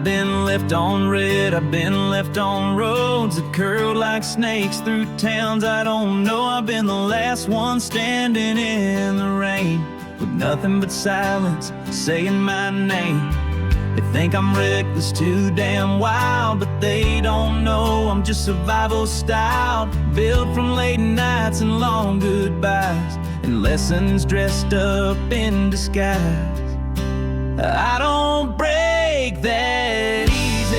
I've been left on red, I've been left on roads that curled like snakes through towns I don't know. I've been the last one standing in the rain, with nothing but silence saying my name. They think I'm reckless, too damn wild, but they don't know I'm just survival style, built from late nights and long goodbyes, and lessons dressed up in disguise. I don't break that easy.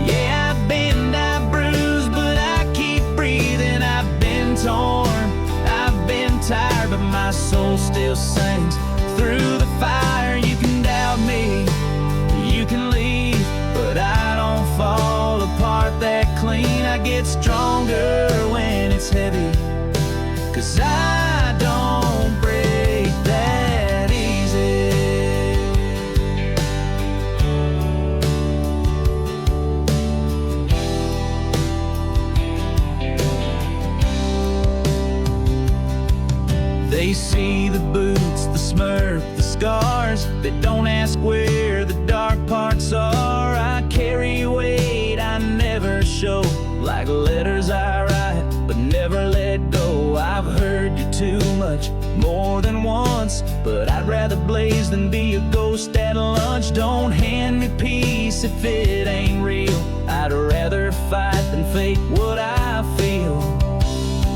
Yeah, I've been, I've bruised, but I keep breathing. I've been torn, I've been tired, but my soul still sings through the fire. You can doubt me, you can leave, but I don't fall apart that clean. I get stronger when it's heavy, 'cause I don't break that easy. They see the boots, the smirk, the scars. They don't ask where the dark parts are. I carry weight I never show, like letters I write but never let go. I've heard you too much, more than once, but I'd rather blaze than be a ghost at lunch. Don't hand me peace if it ain't real. I'd rather fight than fake what I feel.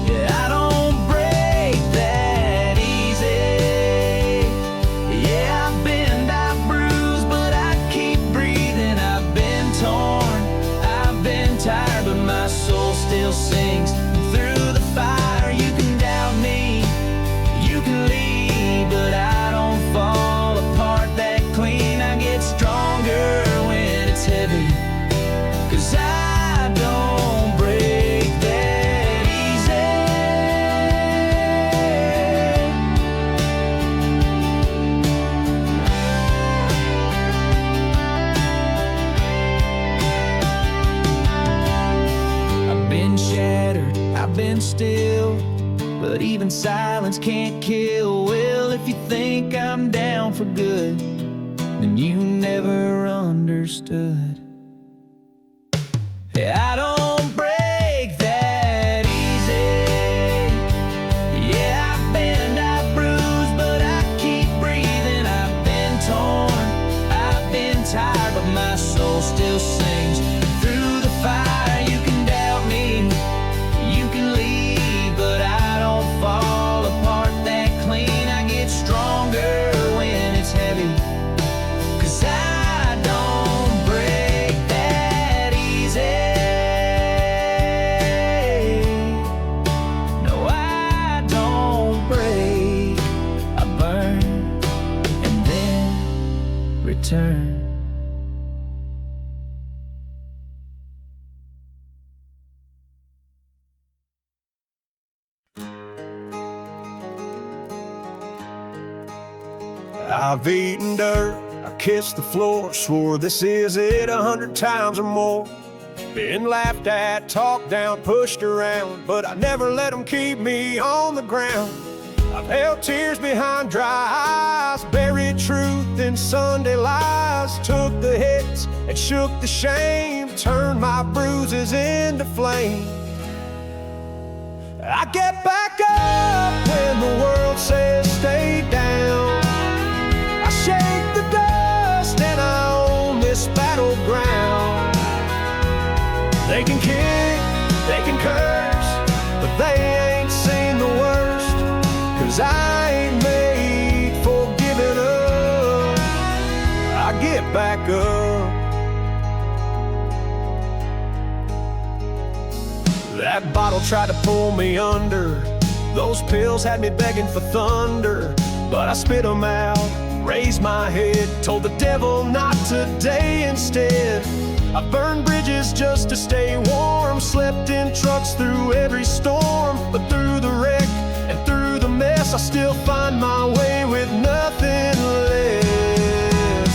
Yeah, I don't break that easy. Yeah, I've been, I've bruised, but I keep breathing. I've been torn, I've been tired, but my soul still sings through the fire. You can doubt me, you can leave, but I don't fall apart that clean. I get stronger when it's heavy, 'cause I don't break that easy. I've been shattered, I've been still, but even silence can't kill. Well, if you think I'm down for good, then you never understood. Yeah, I don't break that easy. Yeah, I've been, I've bruised, but I keep breathing. I've been torn, I've been tired, but my soul still sings through the fire. You can doubt me, you can leave, but I don't fall apart that clean. I get stronger when it's heavy, 'cause I don't break that easy. No, I don't break. I burn and then return. I've eaten dirt, I kissed the floor, swore this is it 100 times or more. Been laughed at, talked down, pushed around, but I never let them keep me on the ground. I've held tears behind dry eyes, buried truth in Sunday lies, took the hits and shook the shame, turned my bruises into flame. I get back up when the world says stay down. I shake the dust and I own this battleground. They can kick, they can curse, but they ain't seen the worst, 'cause I ain't made for giving up. I get back up. That bottle tried to pull me under, those pills had me begging for thunder, but I spit them out, raised my head, told the devil not today instead. I burned bridges just to stay warm, slept in trucks through every storm, but through the wreck and through the mess I still find my way with nothing less.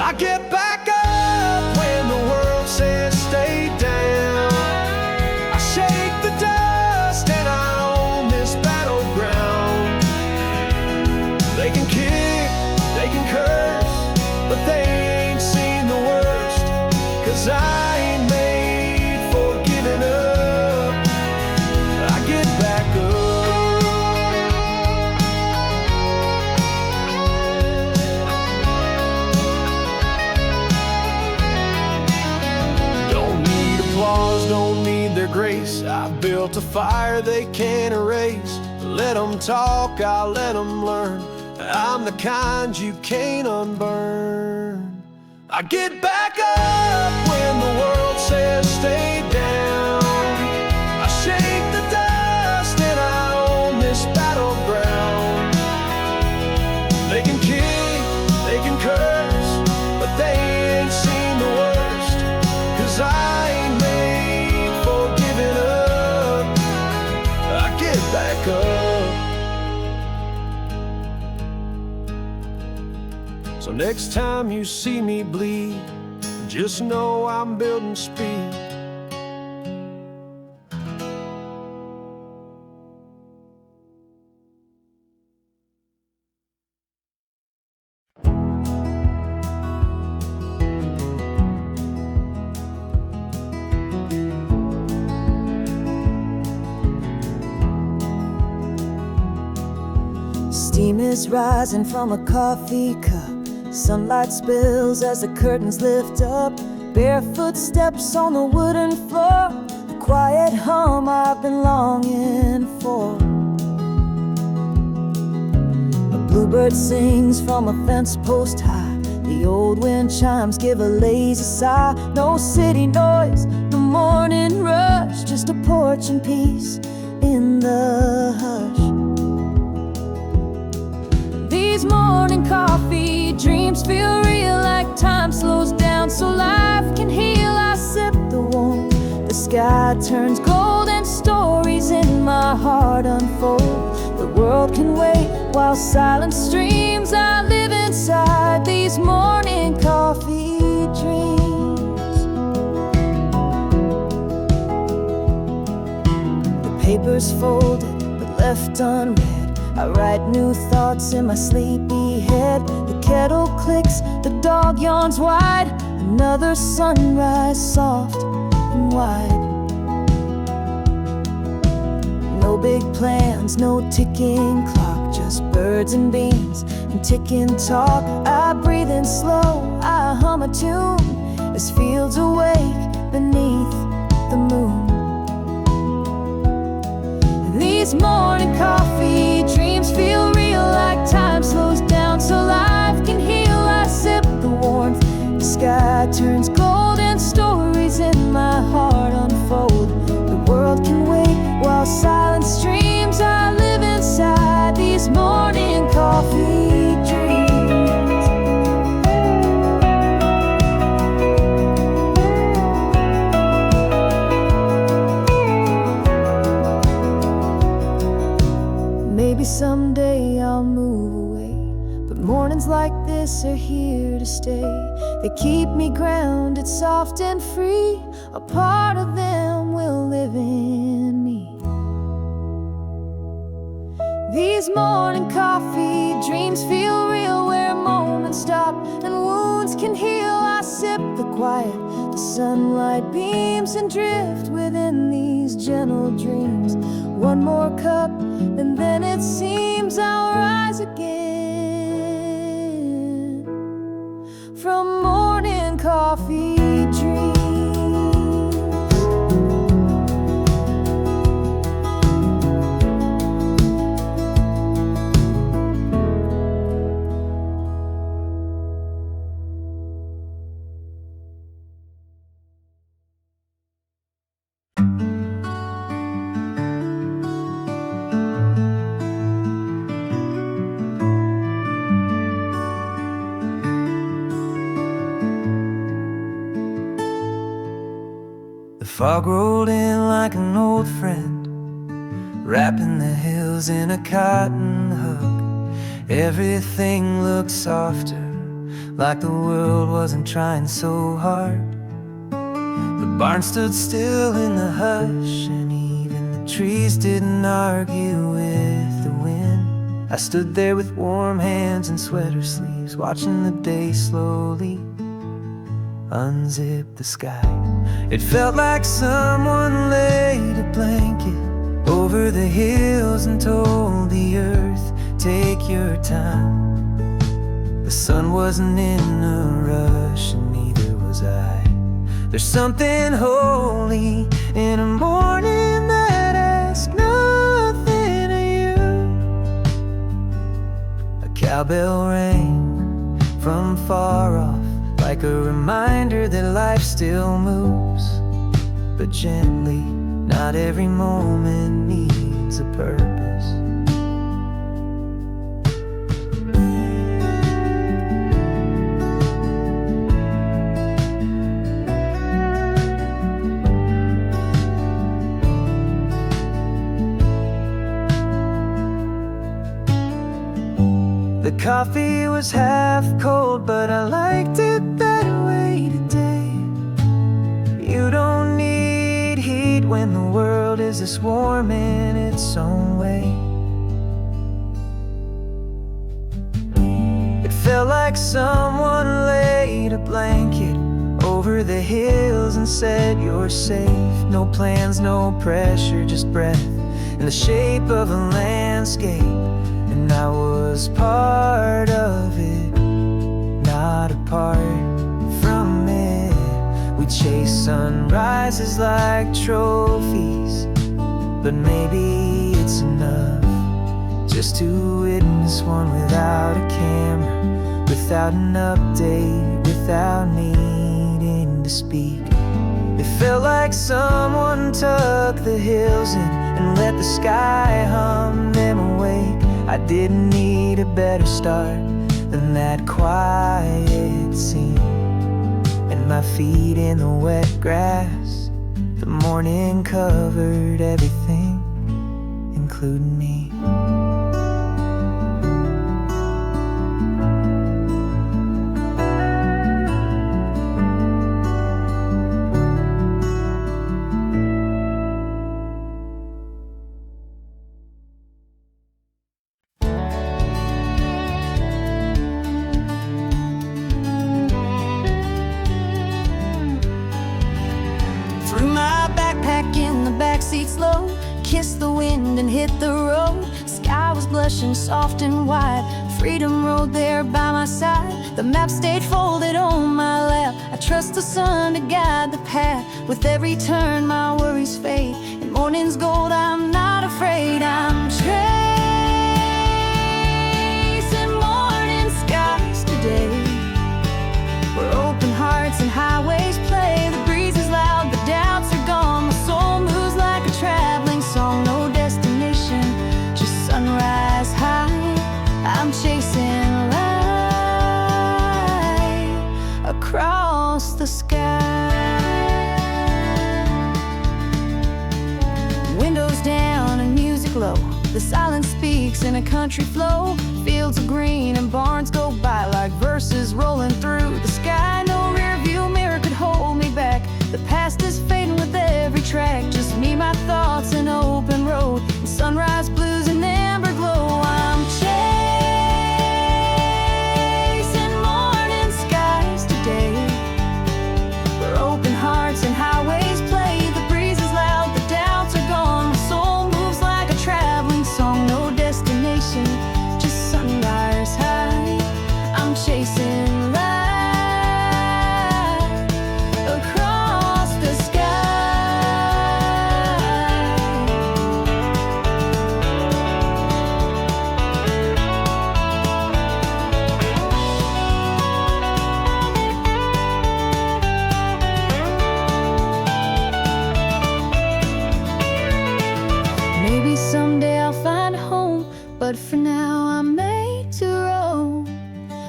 I get back up when the world says stay down. I shake the dust and I own this battleground. They can kick, they can curse, but they ain't seen grace. I built a fire they can't erase. Let them talk, I'll let them learn. I'm the kind you can't unburn. I get back up when the world says stay down. I shake the dust and I own this battleground. They can kick, they can curse, but they ain't seen the worst. 'Cause I ain't made for giving up. I get back up. So next time you see me bleed, just know I'm building speed. Steam is rising from a coffee cup. Sunlight spills as the curtains lift up. Barefoot steps on the wooden floor. The quiet hum I've been longing for. A bluebird sings from a fence post high. The old wind chimes give a lazy sigh. No city noise, no morning rush. Just a porch and peace in the hush. These morning coffee dreams feel real, like time slows down so life can heal. I sip the warmth, the sky turns gold, and stories in my heart unfold. The world can wait while silence streams. I live inside these morning coffee dreams. The paper's folded but left unread. I write new thoughts in my sleepy head. The kettle clicks, the dog yawns wide. Another sunrise, soft and wide. No big plans, no ticking clock. Just birds and beans and ticking talk. I breathe in slow, I hum a tune as fields awake beneath the moon. These morning coffee dreams feel real, like time slows down so life can heal. I sip the warmth, the sky turns gold, and stories in my heart unfold. The world can wait while silence streams. I live inside these morning coffee dreams. Maybe someday I'll move away, but mornings like this are here to stay. They keep me grounded, soft and free. A part of them will live in me. These morning coffee dreams feel real, where moments stop and wounds can heal. I sip the quiet, the sunlight beams, and drift within these gentle dreams. One more cup, and then it seems I'll rise again from morning coffee dreams. Fog rolled in like an old friend, wrapping the hills in a cotton hug. Everything looked softer, like the world wasn't trying so hard. The barn stood still in the hush, and even the trees didn't argue with the wind. I stood there with warm hands and sweater sleeves, watching the day slowly unzip the sky. It felt like someone laid a blanket over the hills and told the earth, take your time. The sun wasn't in a rush, and neither was I. There's something holy in a morning that asks nothing of you. A cowbell rang from far off, like a reminder that life still moves, but gently. Not every moment needs a purpose. The coffee was half cold, but I liked it that way today. You don't need heat when the world is this warm in its own way. It felt like someone laid a blanket over the hills and said you're safe. No plans, no pressure, just breath in the shape of a landscape. And I was part of it, not apart from it. We chase sunrises like trophies, but maybe it's enough just to witness one without a camera, without an update, without needing to speak. It felt like someone tucked the hills in and let the sky hum them awake. I didn't need a better start than that quiet scene, and my feet in the wet grass. The morning covered everything, including me. Backseat slow, kissed the wind and hit the road. Sky was blushing soft and wide. Freedom rode there by my side. The map stayed folded on my lap. I trust the sun to guide the path. With every turn my worries fade. In morning's gold I'm not afraid. I'm tracing morning skies today, where open hearts and highways play. The breeze is loud, the doubts are gone. My soul moves like a traveling song. No destination, just sunrise high. I'm chasing light across the sky. Windows down and music low. The silence speaks in a country flow. Fields of green and barns go by like verses rolling through the sky. No rear view mirror could hold me back. The past is fading with every track. Just me, my thoughts, an open road, and sunrise blues and amber glow. I'm chasing morning skies today, where open hearts and highways play. The breeze is loud, the doubts are gone. My soul moves like a traveling song. No destination, just sunrise high. I'm chasing light across the sky. Maybe someday I'll find a home, but for now I'm made to roam.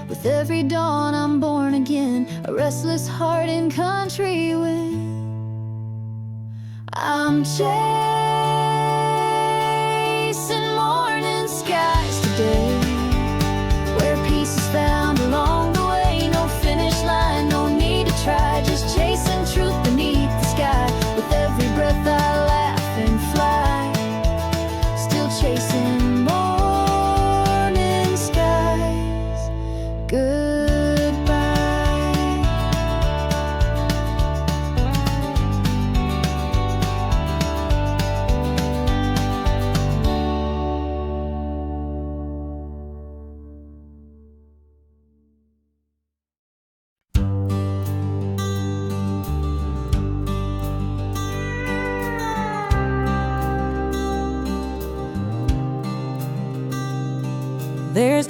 With every dawn I'm born again, a restless heart in country wind. I'm chasing morning skies today, where peace is found along the way. No finish line, no need to try, just chasing truth beneath the sky. With every breath I laugh and fly, still chasing morning skies. Goodbye.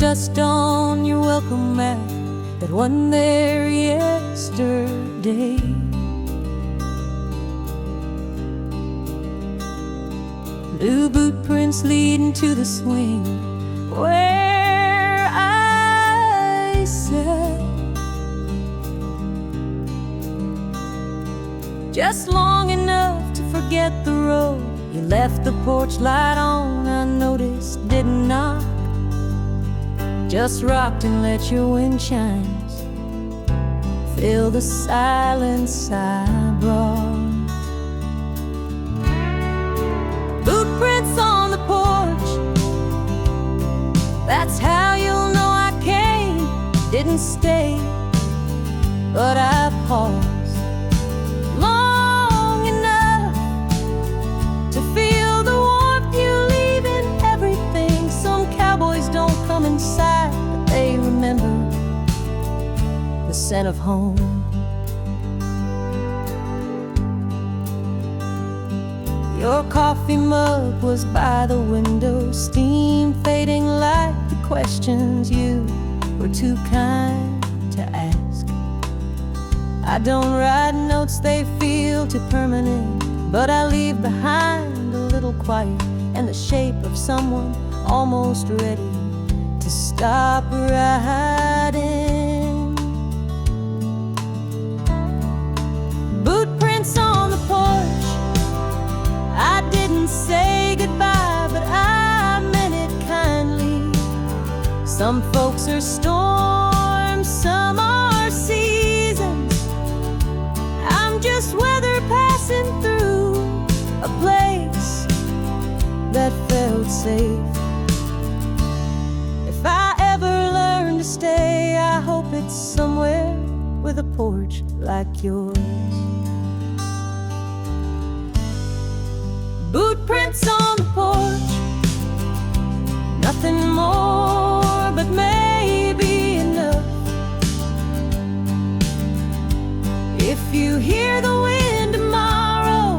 dust on your welcome mat that wasn't there yesterday. New bootprints leading to the swing where I sat, just long enough to forget the road. You left the porch light on, I noticed, didn't knock. Just rocked and let your wind chimes fill the silence I brought. Bootprints on the porch, that's how you'll know I came. Didn't stay, but I paused long enough to feel the warmth you leave in everything. Some cowboys don't come inside, but they remember the scent of home. Your coffee mug was by the window, steam fading like the questions you were too kind to ask. I don't write notes, they feel too permanent, but I leave behind a little quiet and the shape of someone almost ready to stop riding. Bootprints on the porch, I didn't say goodbye, but I meant it kindly. Some folks are storms, some are seasons. I'm just weather passing through a place that felt safe. If I ever learn to stay, I hope it's somewhere with a porch like yours. Bootprints on the porch, nothing more, but maybe enough. If you hear the wind tomorrow,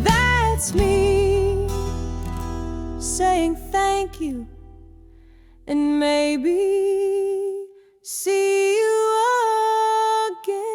that's me saying thank you, and maybe see you again.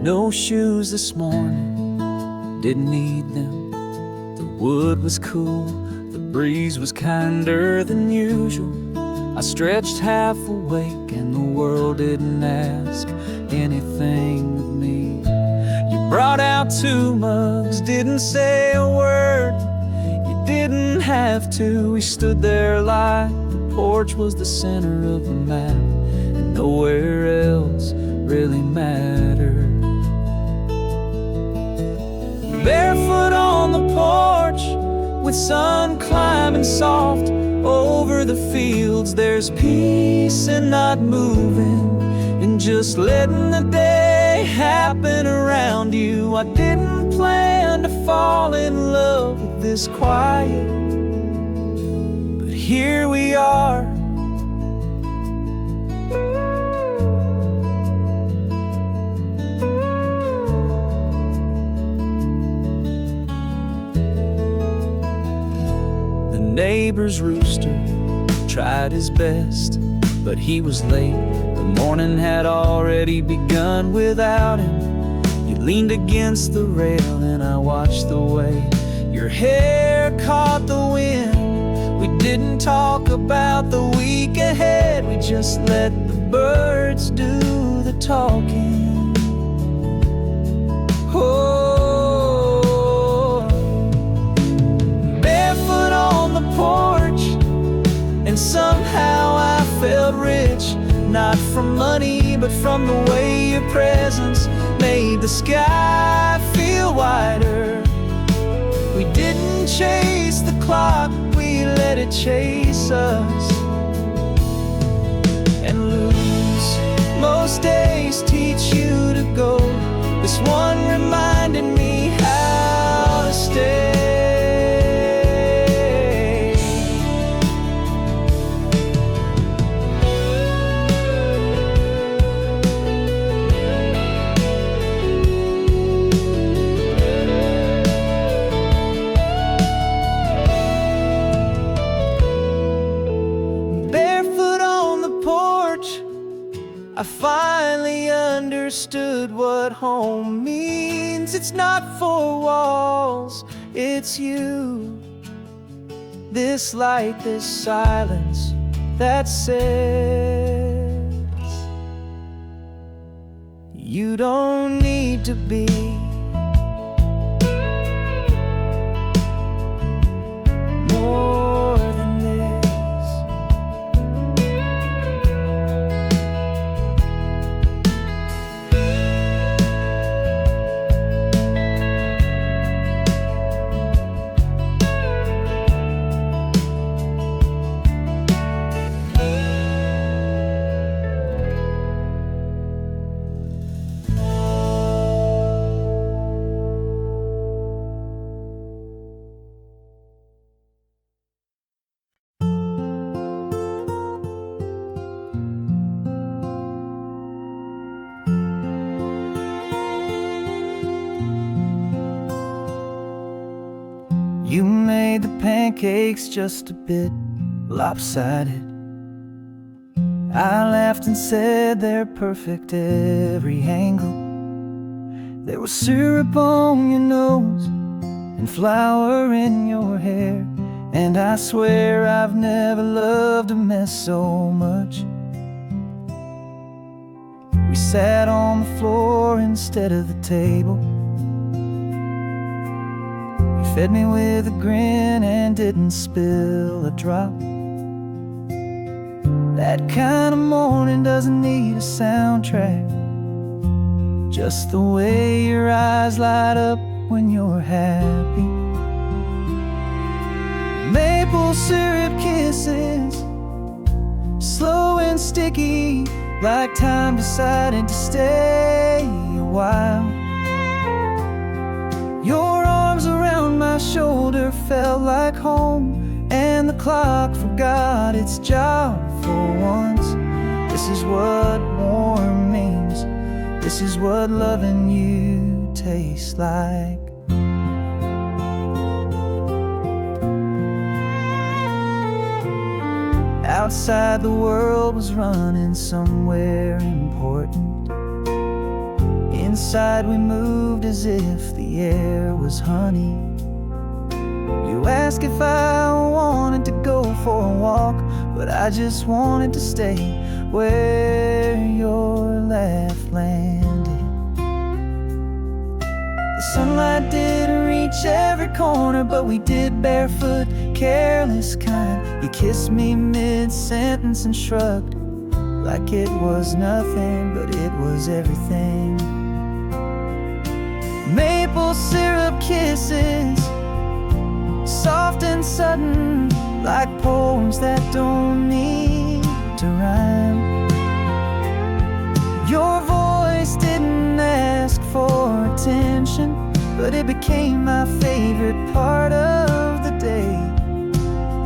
No shoes this morning, didn't need them. The wood was cool, the breeze was kinder than usual. I stretched half awake and the world didn't ask anything of me. You brought out 2 mugs, didn't say a word. You didn't have to, we stood there like the porch was the center of the map, and nowhere else really mattered. Barefoot on the porch, with sun climbing soft over the fields. There's peace in not moving and just letting the day happen around you. I didn't plan to fall in love with this quiet, but here we are. Neighbor's rooster tried his best, but he was late. The morning had already begun without him. You leaned against the rail and I watched the way your hair caught the wind. We didn't talk about the week ahead, we just let the birds do the talking. Oh, barefoot on the porch, and somehow I felt rich. Not from money, but from the way your presence made the sky feel wider. We didn't chase the clock, we let it chase us and lose. Most days teach you to go, this one reminded me how to stay. I finally understood what home means. It's not four walls, it's you. This light, this silence that says you don't need to be more than this. You made the pancakes just a bit lopsided. I laughed and said they're perfect every angle. There was syrup on your nose and flour in your hair, and I swear I've never loved a mess so much. We sat on the floor instead of the table. Fed me with a grin and didn't spill a drop. That kind of morning doesn't need a soundtrack, just the way your eyes light up when you're happy. Maple syrup kisses, slow and sticky, like time decided to stay a while. Your arms around my shoulder felt like home, and the clock forgot its job for once. This is what warm means, this is what loving you tastes like. Outside the world was running somewhere important. Inside we moved as if the air was honey. You asked if I wanted to go for a walk, but I just wanted to stay where your laugh landed. The sunlight didn't reach every corner, but we did barefoot, careless kind. You kissed me mid-sentence and shrugged like it was nothing, but it was everything. Maple syrup kisses, soft and sudden, like poems that don't need to rhyme. Your voice didn't ask for attention, but it became my favorite part of the day.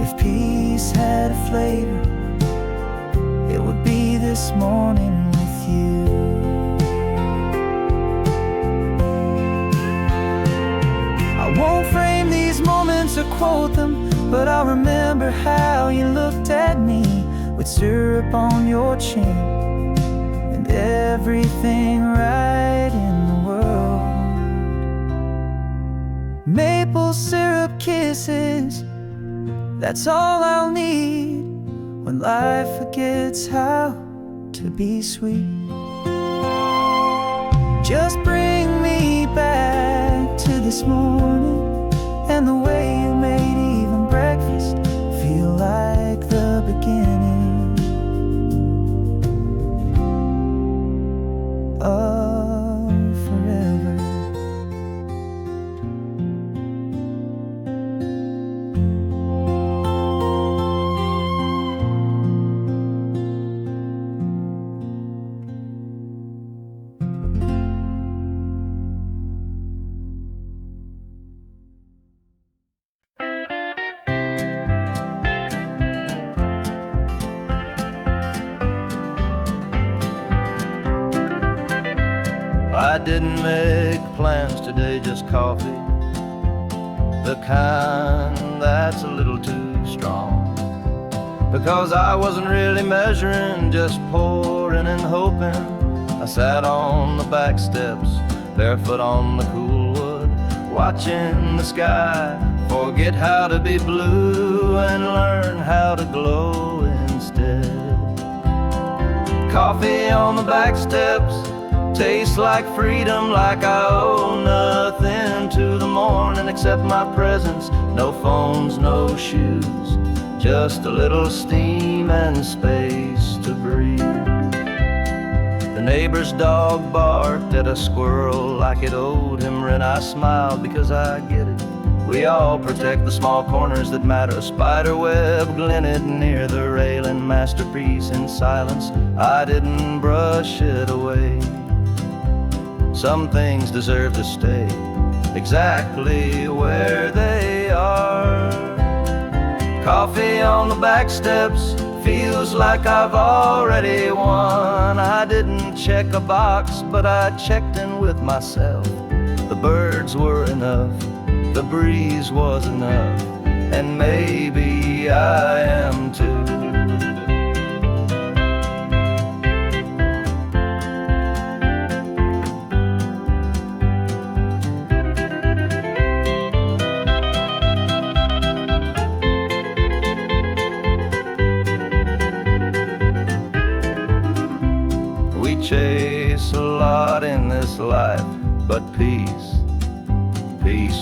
If peace had a flavor, it would be this morning with you. I won't frame these moments or quote them, but I remember how you looked at me with syrup on your chin, and everything right in the world maple syrup kisses. That's all I'll need when life forgets how to be sweet. Just bring me back to this morning and the way you made even breakfast feel like the beginning of forever. I didn't make plans today, just coffee, the kind that's a little too strong. Because I wasn't really measuring, just pouring and hoping. I sat on the back steps, barefoot on the cool wood, watching the sky forget how to be blue and learn how to glow instead. Coffee on the back steps tastes like freedom, like I owe nothing to the morning except my presence. No phones, no shoes, just a little steam and space to breathe. The neighbor's dog barked at a squirrel like it owed him rent. I smiled because I get it. We all protect the small corners that matter. A spider web glinted near the railing, masterpiece in silence. I didn't brush it away. Some things deserve to stay exactly where they are. Coffee on the back steps feels like I've already won. I didn't check a box, but I checked in with myself. The birds were enough, the breeze was enough, and maybe I am too. Chase a lot in this life, but peace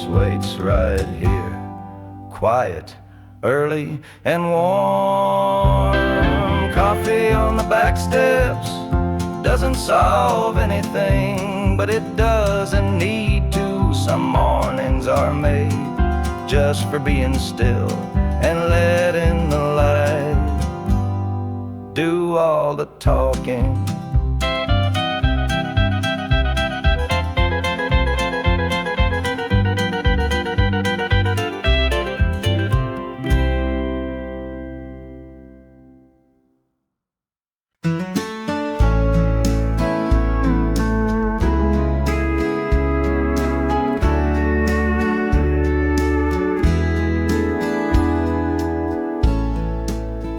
waits right here. Quiet, early and warm. Coffee on the back steps doesn't solve anything, but it doesn't need to. Some mornings are made just for being still and letting the light do all the talking.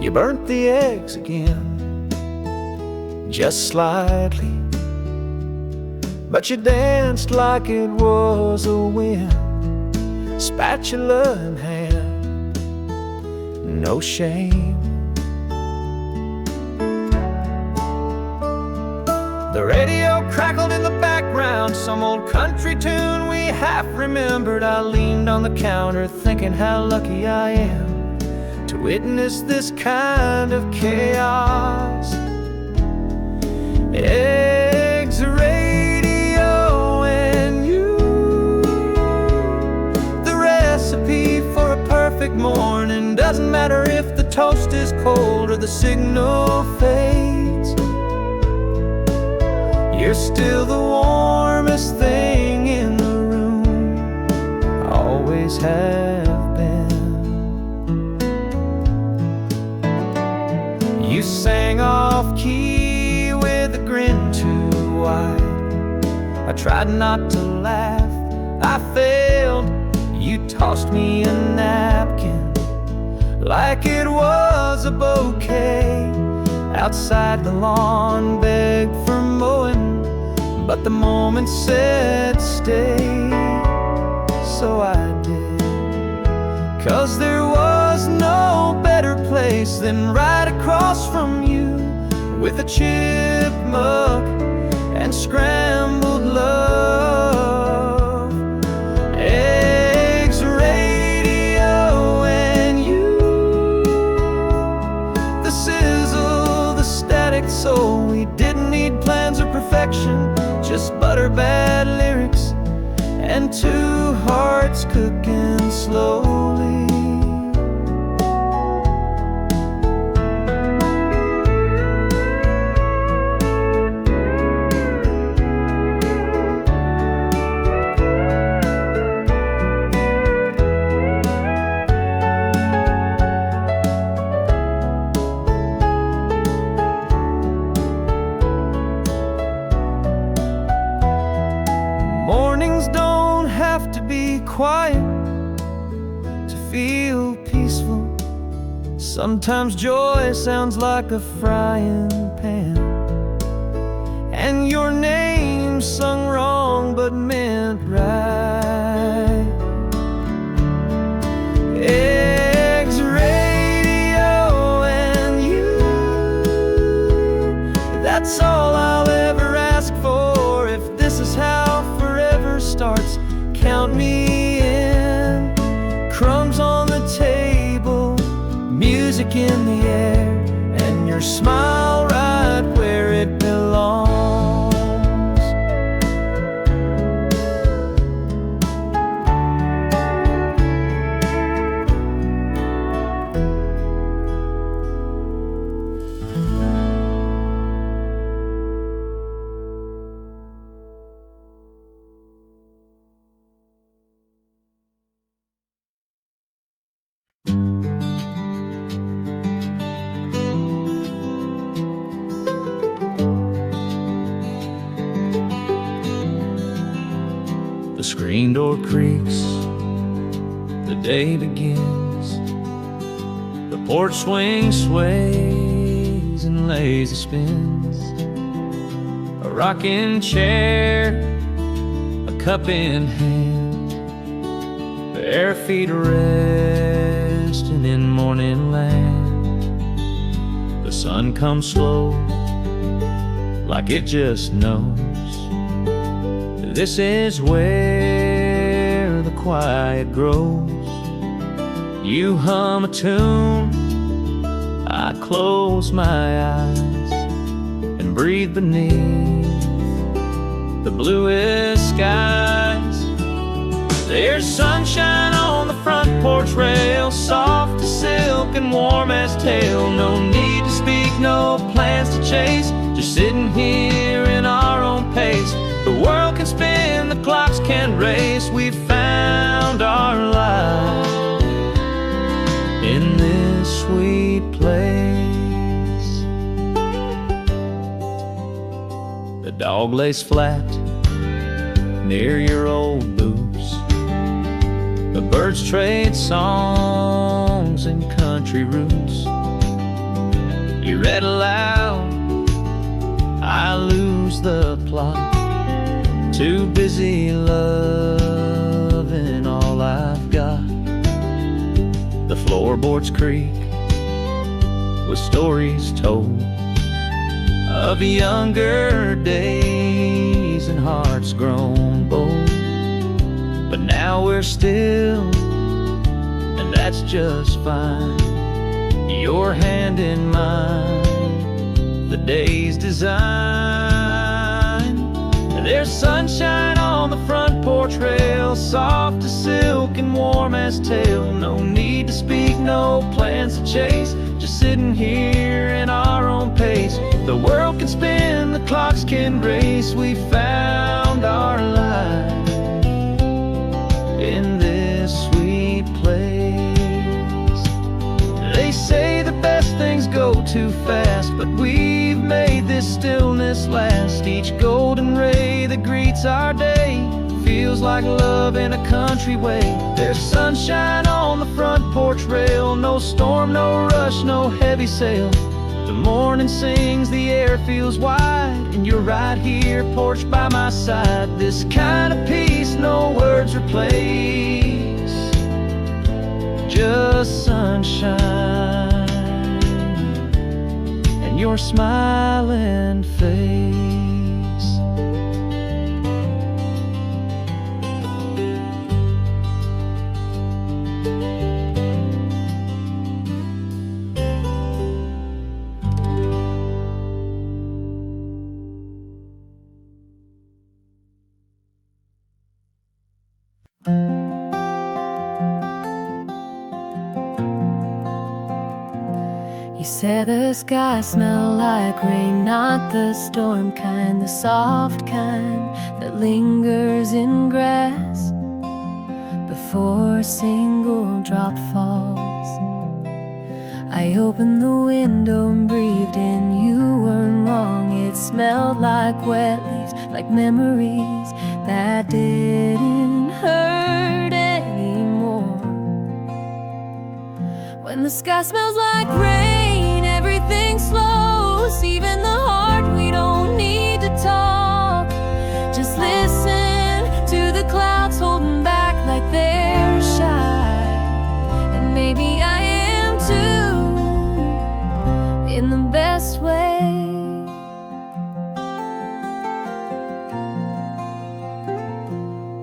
You burnt the eggs again, just slightly, but you danced like it was a win. Spatula in hand, no shame. The radio crackled in the background, some old country tune we half remembered. I leaned on the counter thinking how lucky I am to witness this kind of chaos. Eggs, radio, and you, the recipe for a perfect morning. Doesn't matter if the toast is cold or the signal fades, you're still the warmest thing in the room, always have been. You sang off key with a grin too wide. I tried not to laugh, I failed. You tossed me a napkin like it was a bouquet. Outside the lawn begged for mowing, but the moment said stay. so I did. 'Cause there was no better place than right across from you, with a chipmunk and scrambled love, eggs, radio, and you. The sizzle, the static soul. We didn't need plans or perfection, just butter bad lyrics and two hearts cooking slowly. Mornings don't have to be quiet to feel peaceful. Sometimes joy sounds like a frying pan, and your name sung wrong but meant right. Eggs, radio, and you. That's all I'll ever ask for. If this is how forever starts, count me in. Crumbs on the table, music in the air, and your smile right where it belongs. The screen door creaks, the day begins. The porch swing sways and lazy spins. A rocking chair, a cup in hand, bare feet resting in morning land. The sun comes slow, like it just knows. This is where the quiet grows. You hum a tune, I close my eyes and breathe beneath the bluest skies. There's sunshine on the front porch rail, soft as silk and warm as tail. No need to speak, no plans to chase, just sitting here in our own pace. The world can spin, the clocks can race. We found our life in this sweet place. The dog lays flat near your old boots. The birds trade songs and country roots. You read aloud, I lose the plot. Too busy loving all I've got. The floorboards creak with stories told of younger days and hearts grown bold. But now we're still, and that's just fine. Your hand in mine, the day's design. There's sunshine on the front porch rail, soft as silk and warm as tail. No need to speak, no plans to chase, just sitting here in our own pace. The world can spin, the clocks can race. We found our life in this sweet place. They say the best things go too fast, but we've made this stillness last. Each golden ray that greets our day feels like love in a country way. There's sunshine on the front porch rail, no storm, no rush, no heavy sail. The morning sings, the air feels wide, and you're right here, porch by my side. This kind of peace no words replace, just sunshine and your smiling face. You said the sky smelled like rain, not the storm kind, the soft kind that lingers in grass before a single drop falls. I opened the window and breathed in. You weren't wrong, it smelled like wet leaves, like memories that didn't hurt anymore. When the sky smells like rain, everything slows, even the heart. We don't need to talk, just listen to the clouds holding back like they're shy. And maybe I am too, in the best way.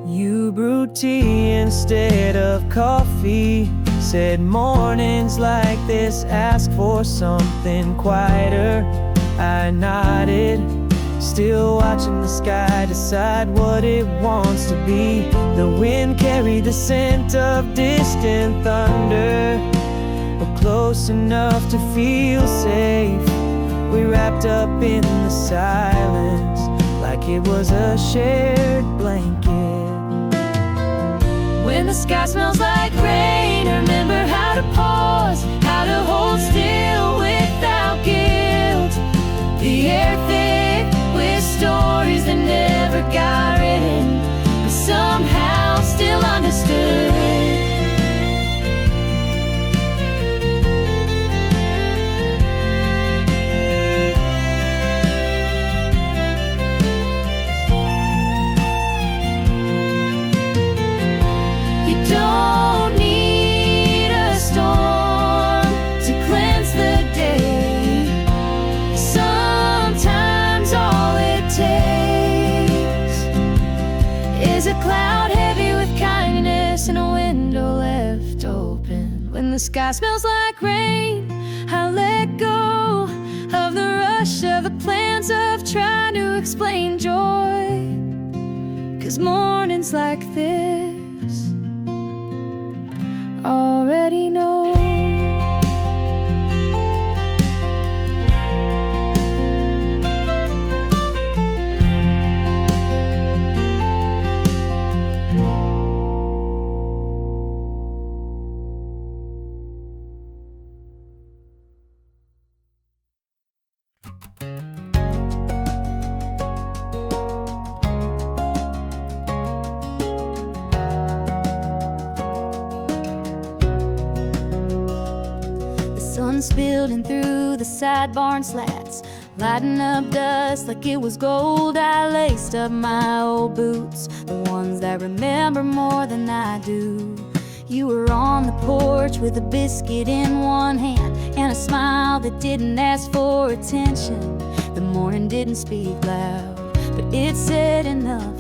You brewed tea instead of coffee, said mornings like this ask for something quieter. I nodded, still watching the sky decide what it wants to be. The wind carried the scent of distant thunder, but close enough to feel safe. We wrapped up in the silence like it was a shared blanket. When the sky smells like rain, remember how to pause, how to hold still without guilt. The air thick with stories that never got written, but somehow still understood. Don't need a storm to cleanse the day. Sometimes all it takes is a cloud heavy with kindness and a window left open. When the sky smells like rain, I let go of the rush of the plans of trying to explain joy. 'Cause mornings like this already know. Sun's building through the side barn slats, lighting up dust like it was gold. I laced up my old boots, the ones that remember more than I do. You were on the porch with a biscuit in one hand and a smile that didn't ask for attention. The morning didn't speak loud, but it said enough.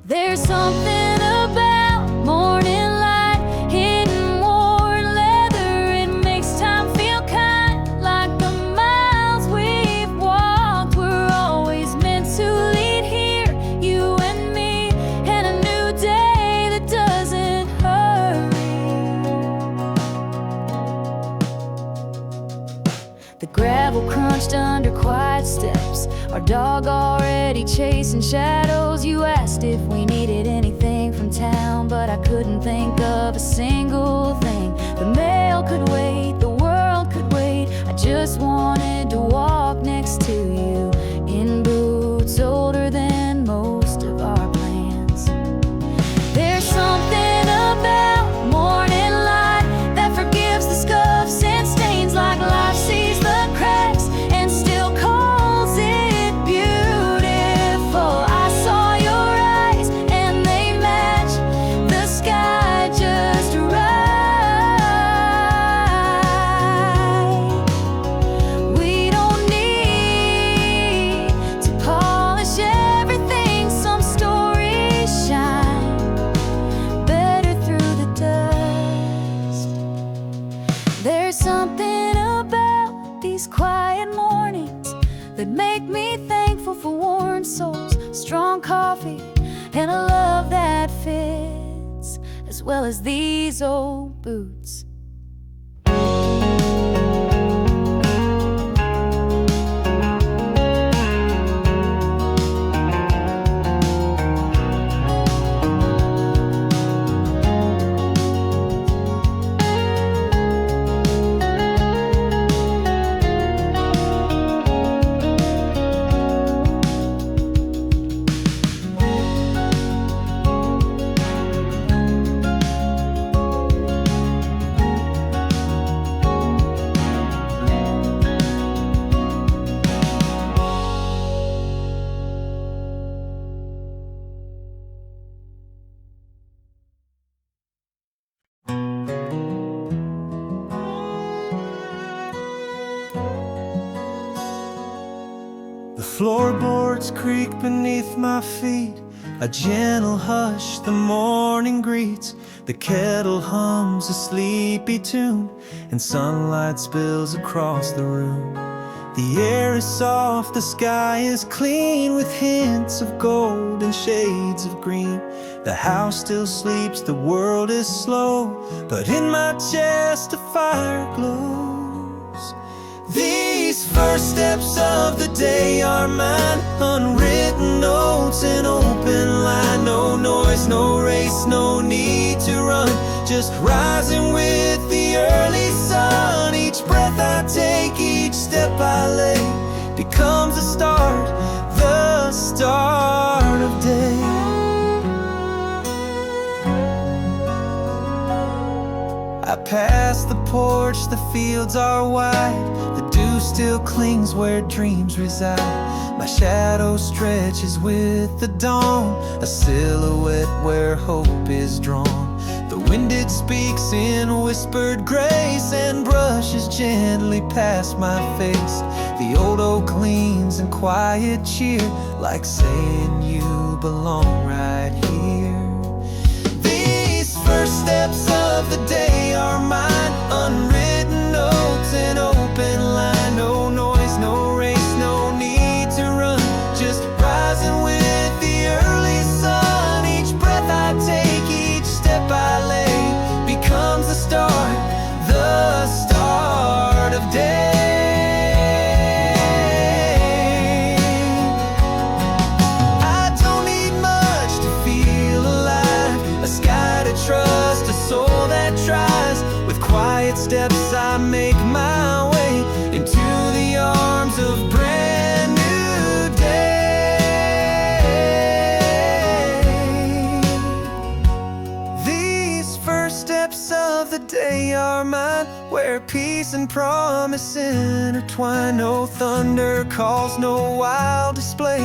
There's something about morning light hitting worn leather. It makes time feel kind, like the miles we've walked were always meant to lead here, you and me, and a new day that doesn't hurry. The gravel crunched under quiet steps, our dog already chasing shadows. You asked if we needed anything from town, but I couldn't think of a single thing. The mail could wait, the world could wait. I just wanted to walk next to you in boots older than most of our plans. There's something about morning light that forgives the scuffs and stains, like life sees the cracks that make me thankful for worn souls, strong coffee, and a love that fits, as well as these old boots. The floorboards creak beneath my feet, a gentle hush the morning greets. The kettle hums a sleepy tune, and sunlight spills across the room. The air is soft, the sky is clean, with hints of gold and shades of green. The house still sleeps, the world is slow, but in my chest a fire glows. These first steps of the day are mine, unwritten notes, an open line. No noise, no race, no need to run, just rising with the early sun. Each breath I take, each step I lay, becomes a start, the start of day. I pass the porch, the fields are wide, the dew still clings where dreams reside. My shadow stretches with the dawn, a silhouette where hope is drawn. The wind it speaks in whispered grace and brushes gently past my face. The old oak leans in quiet cheer, like saying you belong right here. These first steps of the day are mine, unwritten notes, an open line. No noise, no race, no need to run, just rising with the early sun. Each breath I take, each step I lay, becomes the start of day. I don't need much to feel alive, a sky to trust, a soul that tries. With quiet steps I make my way into the arms of brand new day. These first steps of the day are mine, where peace and promise intertwine. No thunder calls, no wild display,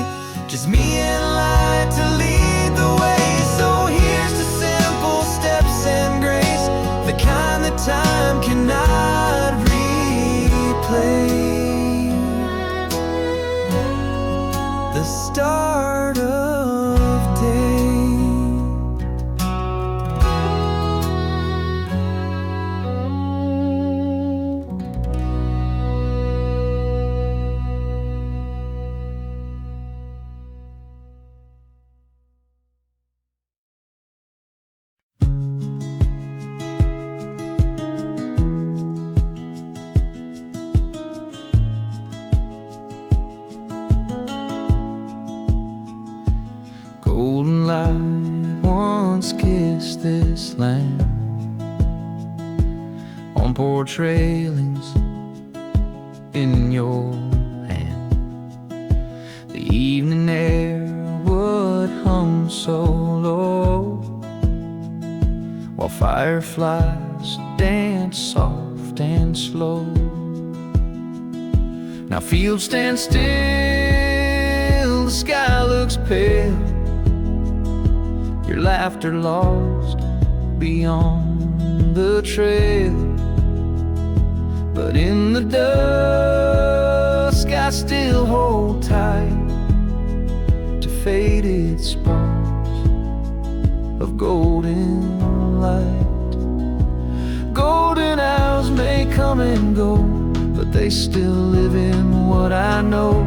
just me and light to lead the way. So here's to simple steps and grace, the kind that time cannot replay. The start of day. Golden light once kissed this land, on porch railings in your hand. The evening air would hum so low, while fireflies dance soft and slow. Now fields stand still, the sky looks pale, your laughter lost beyond the trail. But in the dusk I still hold tight to faded sparks of golden light. Golden hours may come and go, but they still live in what I know.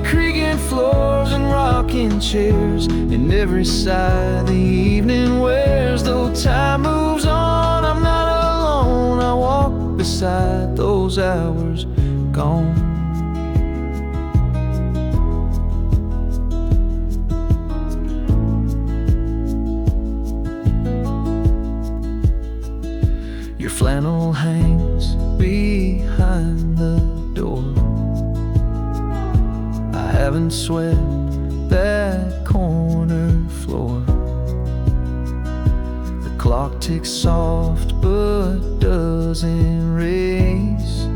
creaking floors and rocking chairs, and every sigh the evening wears. Though time moves on, I'm not alone. I walk beside those hours gone. Your flannel hangs behind the door. I haven't swept that corner floor. The clock ticks soft but doesn't race,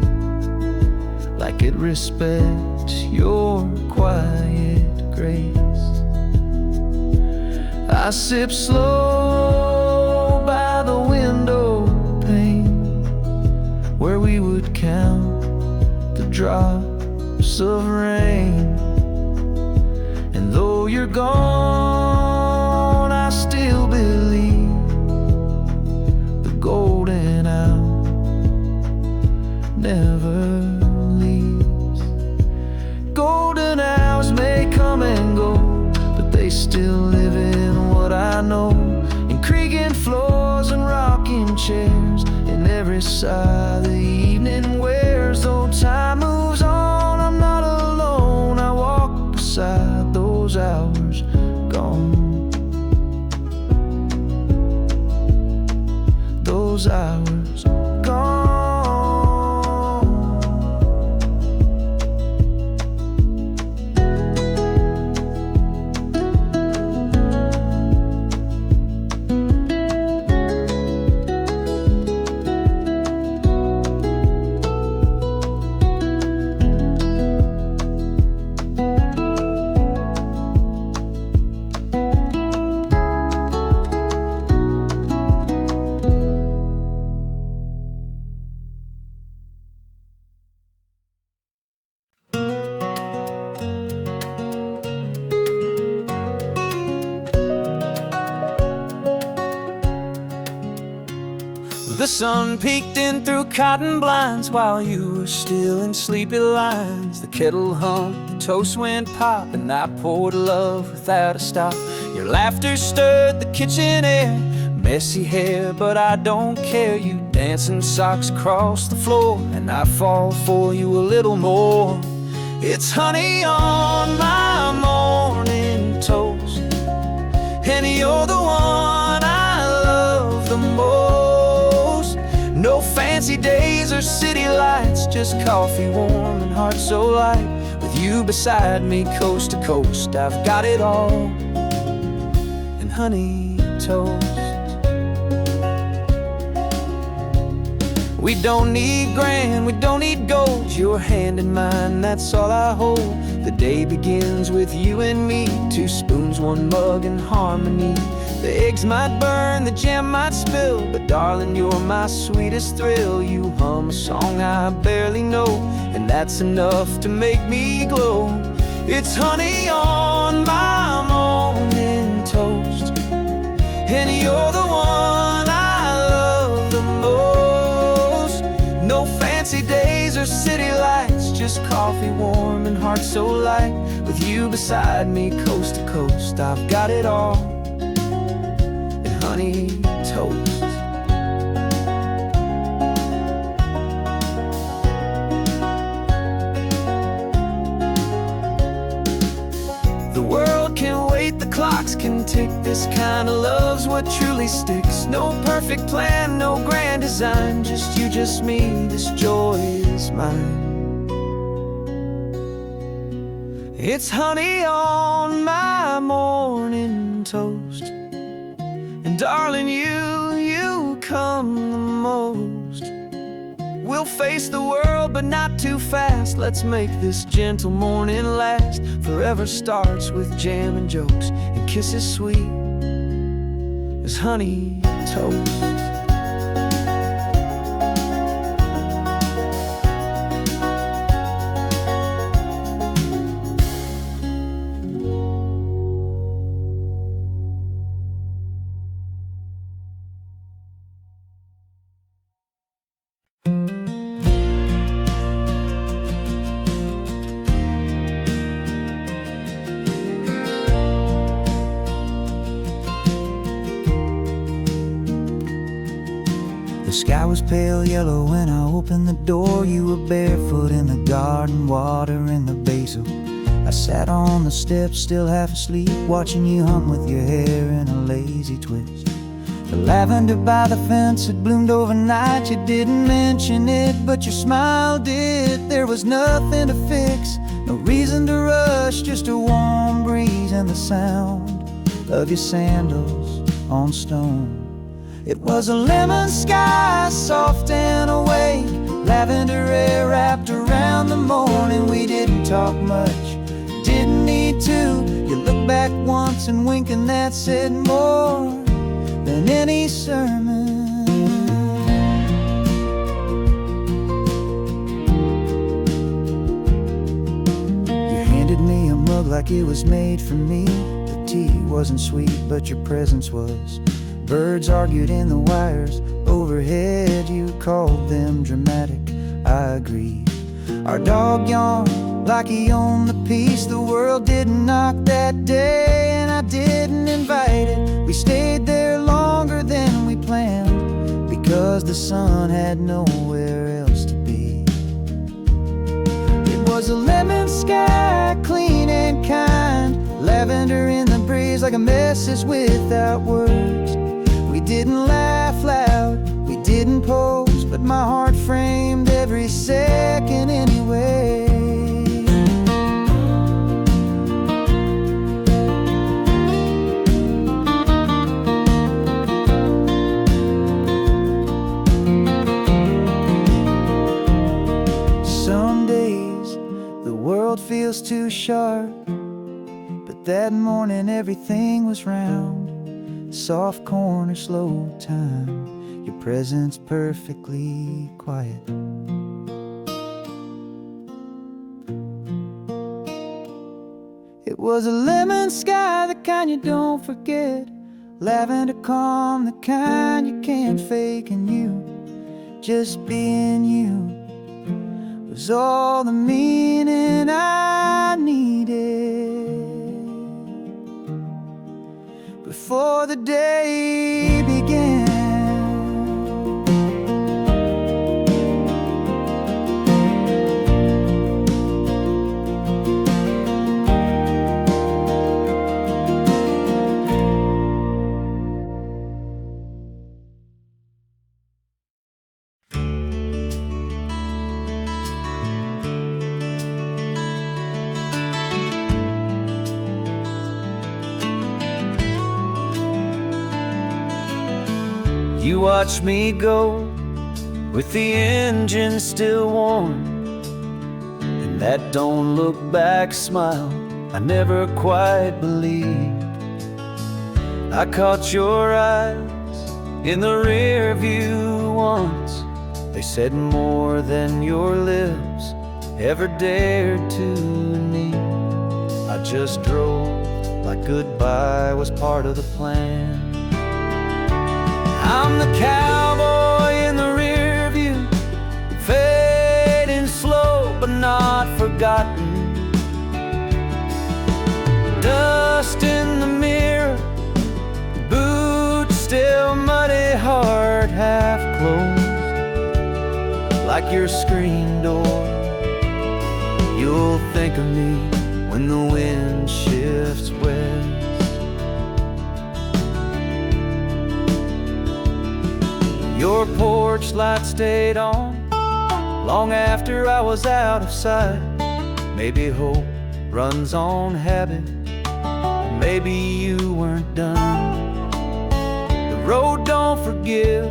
like it respects your quiet grace. I sip slow by the window pane, where we would count the drops of rain. And though you're gone, I still believe the golden hour never leaves. Golden hours may come and go, but they still live in what I know. In creaking floors and rocking chairs, in every sigh the evening wears. Though time moves on, I'm not alone. I walk beside those hours gone. Those hours gone. The sun peeked in through cotton blinds while you were still in sleepy lines. The kettle hummed, the toast went pop, and I poured love without a stop. Your laughter stirred the kitchen air, messy hair, but I don't care. You dancing socks across the floor, and I fall for you a little more. It's honey on my morning toast, and you're the one I love the most. No fancy days or city lights, just coffee warm and heart so light. With you beside me coast to coast, I've got it all. And honey toast. We don't need grand, we don't need gold. Your hand in mine, that's all I hold. The day begins with you and me, 2 spoons, 1 mug in harmony. The eggs might burn, the jam might spill, but darling, you're my sweetest thrill. You hum a song I barely know, and that's enough to make me glow. It's honey on my morning toast, and you're the one I love the most. No fancy days or city lights, just coffee warm and heart so light. With you beside me coast to coast, I've got it all. Honey toast. The world can wait, the clocks can tick. This kind of love's what truly sticks. No perfect plan, no grand design, just you, just me, this joy is mine. It's honey on my morning toast, darling, you come the most. We'll face the world, but not too fast. Let's make this gentle morning last. Forever starts with jam and jokes, and kisses sweet as honey toast. Sky was pale yellow when I opened the door. You were barefoot in the garden, water in the basil. I sat on the steps, still half asleep, watching you hum with your hair in a lazy twist. The lavender by the fence had bloomed overnight. You didn't mention it, but your smile did. There was nothing to fix, no reason to rush, just a warm breeze and the sound of your sandals on stone. It was a lemon sky, soft and awake, lavender air wrapped around the morning. We didn't talk much, didn't need to. You looked back once and winked, and that said more than any sermon. You handed me a mug like it was made for me. The tea wasn't sweet, but your presence was. Birds argued in the wires overhead. You called them dramatic, I agreed. Our dog yawned like he owned the peace. The world didn't knock that day, and I didn't invite it. We stayed there longer than we planned, because the sun had nowhere else to be. It was a lemon sky, clean and kind, lavender in the breeze like a message without words. We didn't laugh loud, we didn't pose, but my heart framed every second anyway. Some days the world feels too sharp, but that morning everything was round. Soft corner, slow time, your presence perfectly quiet. It was a lemon sky, the kind you don't forget, lavender calm, the kind you can't fake. And you, just being you, was all the meaning I needed before the day began. You watch me go with the engine still warm, and that don't look back smile I never quite believed. I caught your eyes in the rear view once. They said more than your lips ever dared to need. I just drove like goodbye was part of the plan. I'm the cowboy in the rear view, fading slow but not forgotten. Dust in the mirror, boots still muddy, heart half closed like your screen door. You'll think of me when the wind shifts west. Your porch light stayed on long after I was out of sight. Maybe hope runs on habit, maybe you weren't done. The road don't forgive,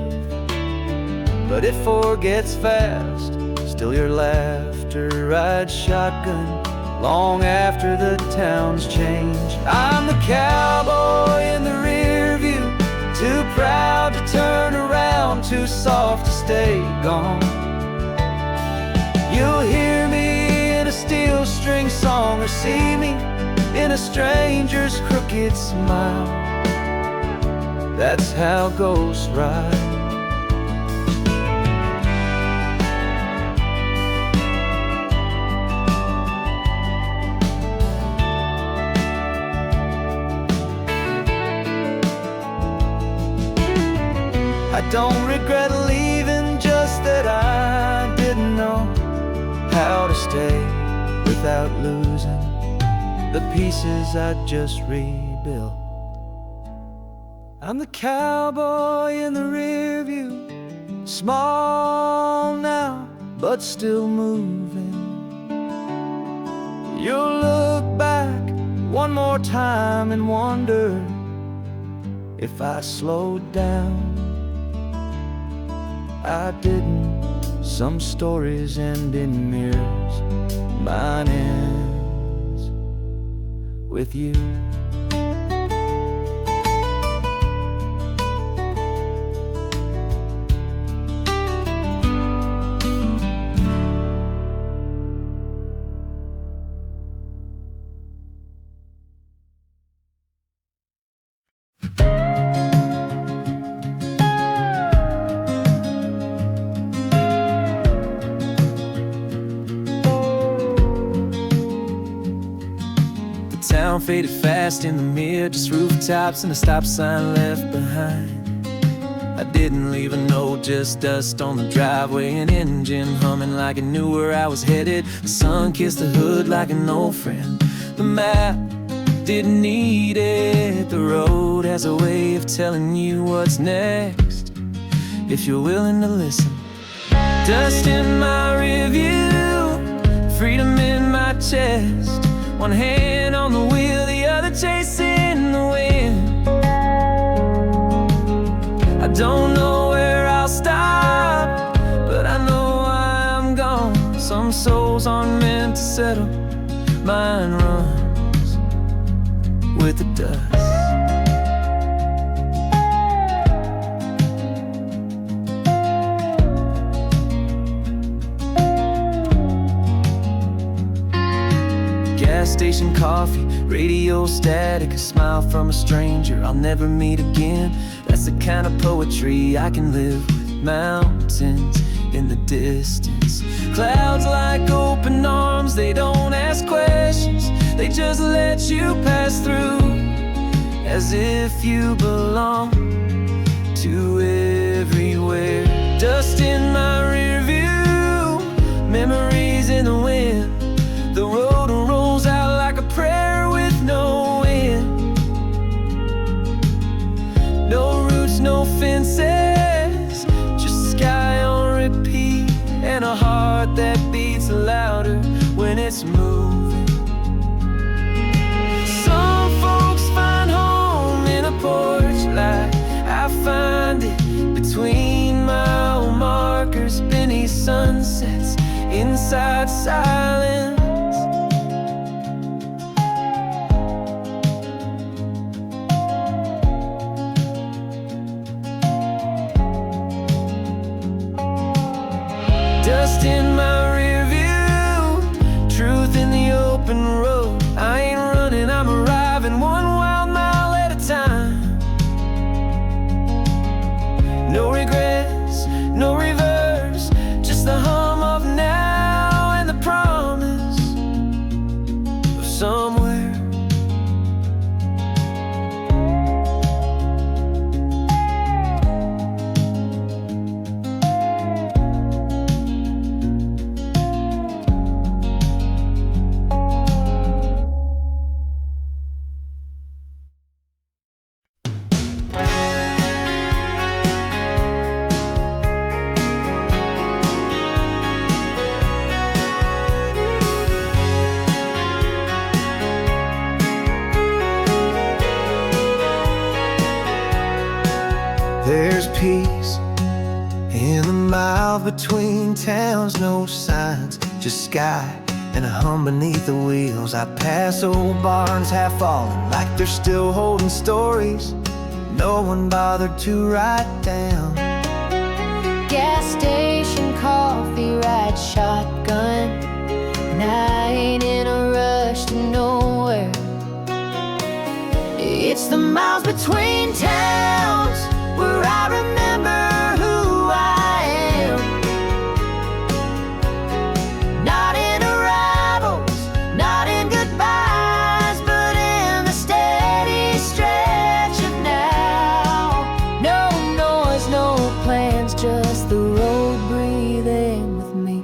but it forgets fast. Still your laughter rides shotgun long after the town's changed. I'm the cowboy in the rear view, too proud to turn around, too soft to stay gone. You'll hear me in a steel string song, or see me in a stranger's crooked smile. That's how ghosts ride. I don't regret leaving without losing the pieces I just rebuilt. I'm the cowboy in the rear view, small now, but still moving. You'll look back one more time and wonder if I slowed down. I didn't. Some stories end in mirrors, mine ends with you. Town faded fast in the mirror, just rooftops and a stop sign left behind. I didn't leave a note, just dust on the driveway, an engine humming like it knew where I was headed. The sun kissed the hood like an old friend. The map didn't need it. The road has a way of telling you what's next, if you're willing to listen. Dust in my rearview, freedom in my chest. One hand on the wheel, the other chasing the wind. I don't know where I'll stop, but I know I'm gone. Some souls aren't meant to settle, mine runs with the dust. Gas station coffee, radio static, a smile from a stranger I'll never meet again. That's the kind of poetry I can live with. Mountains in the distance, clouds like open arms. They don't ask questions, they just let you pass through, as if you belong to everywhere. Dust in my rear view, memories in the wind. The road rolls out like a prayer with no end. No roots, no fences, just sky on repeat, and a heart that beats louder when it's moving. Some folks find home in a porch light. I find it between mile markers, beneath sunsets, inside silence. Dust in my rear view, truth in the open road. I ain't running, I'm arriving, one wild mile at a time. No regrets, no reverse, just the hum of now and the promise of somewhere. There's peace in the mile between towns, no signs, just sky and a hum beneath the wheels. I pass old barns half fallen, like they're still holding stories no one bothered to write down. Gas station coffee, ride shotgun, and I ain't in a rush to nowhere. It's the miles between towns where I remember who I am. Not in arrivals, not in goodbyes, but in the steady stretch of now. No noise, no plans, just the road breathing with me.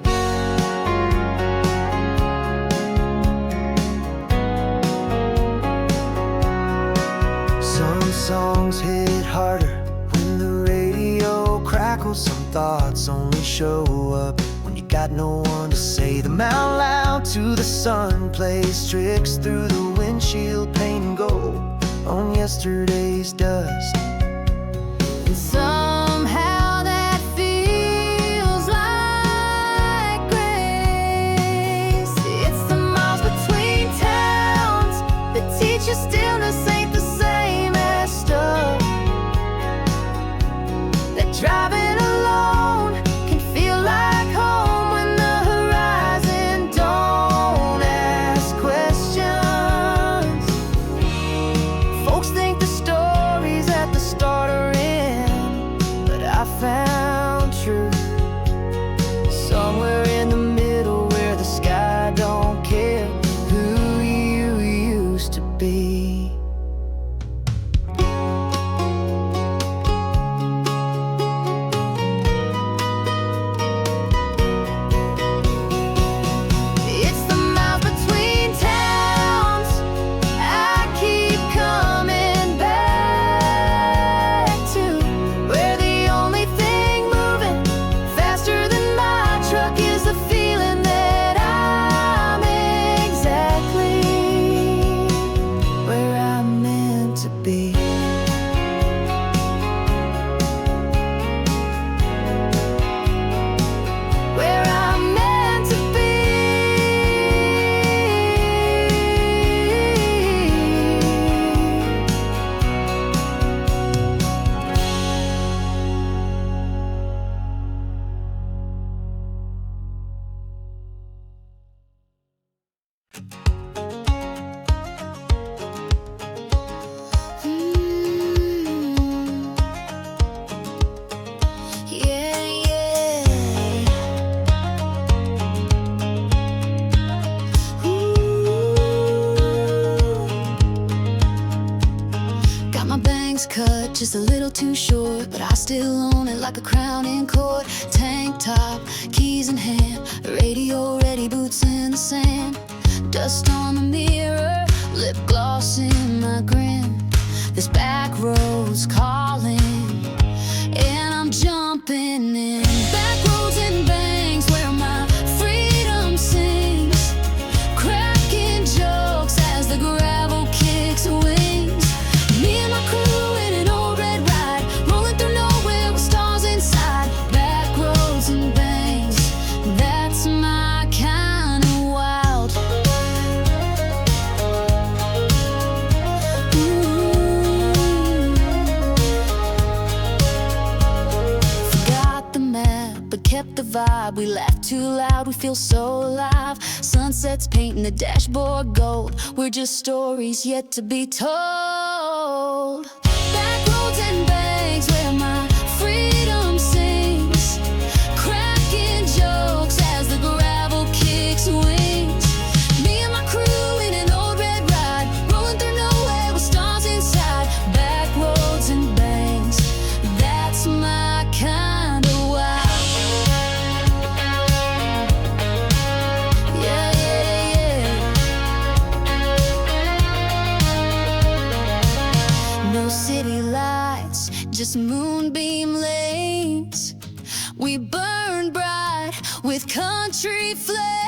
thoughts only show up when you got no one to say them out loud to. The sun plays tricks through the windshield pane and gold on yesterday's dust. And somehow that feels like grace. It's the miles between towns that teach you stillness ain't the same as stuff. That driving alone can feel like home when the horizon don't ask questions. Folks think the story's at the start or end, but I found truth somewhere in the middle where the sky don't care who you used to be. It's the miles between towns I keep coming back to, where the only thing moving faster than my truck is the feeling that I'm exactly where I'm meant to be. Where I'm meant to be. Yeah, yeah. Got my bangs cut just a little too short, but I still own it like a crown in court. Tank top, keys in hand, radio ready, boots in the sand. Dust on the mirror, lip gloss in my grin. This back road's calling, and I'm jumping in. Back roads and bangs where my freedom sings, cracking jokes as the gravel kicks wings. Me and my crew in an old red ride, rolling through nowhere with stars inside. Back roads and bangs, that's my kind of wild. Forgot the map, but kept the vibe. We laugh too loud, we feel so alive. Sunsets painting the dashboard gold. We're just stories yet to be told. Back roads and banks where my freedom sings, cracking jokes as the gravel kicks wings. Me and my crew in an old red ride, rolling through nowhere with stars inside. Back roads and banks, that's my kind of wild. Yeah, yeah, yeah. No city lights, just moonbeam lanes. We burn bright with country flames.